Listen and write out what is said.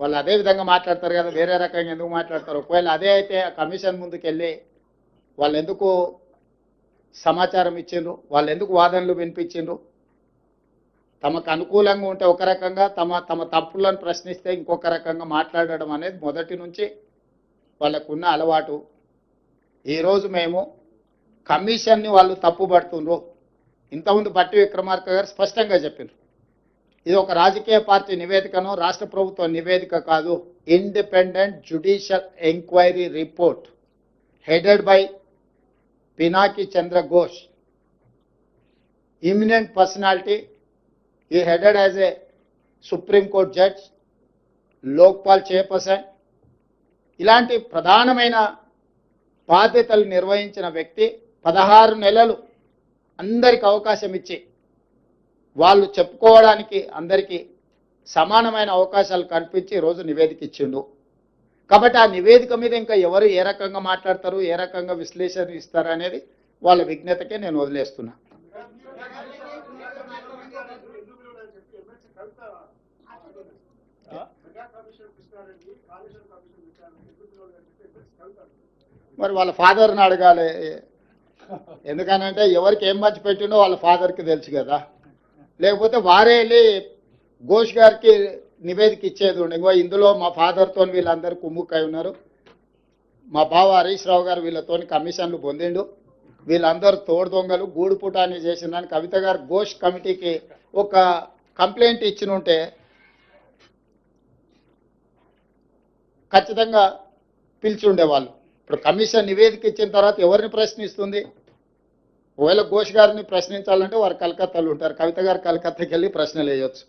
వాళ్ళు అదే విధంగా మాట్లాడతారు కదా, వేరే రకంగా ఎందుకు మాట్లాడతారు? ఒకవేళ అదే అయితే ఆ కమిషన్ ముందుకెళ్ళి వాళ్ళు ఎందుకు సమాచారం ఇచ్చిండ్రు, వాళ్ళు ఎందుకు వాదనలు వినిపించిండ్రు? తమకు అనుకూలంగా ఉంటే ఒక రకంగా, తమ తప్పులను ప్రశ్నిస్తే ఇంకొక రకంగా మాట్లాడడం అనేది మొదటి నుంచి వాళ్ళకున్న అలవాటు. ఈరోజు మేము కమిషన్ని వాళ్ళు తప్పుపడుతుండ్రు. ఇంతకుముందు బట్టి విక్రమార్క గారు స్పష్టంగా చెప్పారు, ఇది ఒక రాజకీయ పార్టీ నివేదికను, రాష్ట్ర ప్రభుత్వ నివేదిక కాదు, independent judicial enquiry report headed by Pinaki Chandra Ghosh, eminent personality. He headed as a Supreme Court judge, Lokpal chairperson. ఇలాంటి ప్రధానమైన బాధ్యతలు నిర్వహించిన వ్యక్తి 16 నెలలు అందరికి అవకాశం ఇచ్చి వాళ్ళు చెప్పుకోవడానికి అందరికీ సమానమైన అవకాశాలు కల్పించి రోజు నివేదిక ఇచ్చిండు. కాబట్టి ఆ నివేదిక మీద ఇంకా ఎవరు ఏ రకంగా మాట్లాడతారు, ఏ రకంగా విశ్లేషణ ఇస్తారు అనేది వాళ్ళ విజ్ఞతకే నేను వదిలేస్తున్నా. మరి వాళ్ళ ఫాదర్ని అడగాలి. ఎందుకనంటే ఎవరికి ఏం మంచి పెట్టిండో వాళ్ళ ఫాదర్కి తెలుసు కదా. లేకపోతే వారే వెళ్ళి ఘోష్ గారికి నివేదిక ఇచ్చేది ఉండే, ఇంకో ఇందులో మా ఫాదర్తో వీళ్ళందరూ కుమ్ముక్కై ఉన్నారు, మా బావ హరీష్ రావు గారు వీళ్ళతో కమిషన్లు పొందిండు, వీళ్ళందరూ తోడు దొంగలు గూడు పుటాన్ని చేసిందని కవిత గారు ఘోష్ కమిటీకి ఒక కంప్లైంట్ ఇచ్చినుంటే ఖచ్చితంగా పిలిచి ఉండేవాళ్ళు. ఇప్పుడు కమిషన్ నివేదిక ఇచ్చిన తర్వాత ఎవరిని ప్రశ్నిస్తుంది? ఒకవేళ ఘోష్ గారిని ప్రశ్నించాలంటే వారు కలకత్తాలో ఉంటారు, కవిత గారు కలకత్తాకి వెళ్ళి ప్రశ్నలు వేయొచ్చు.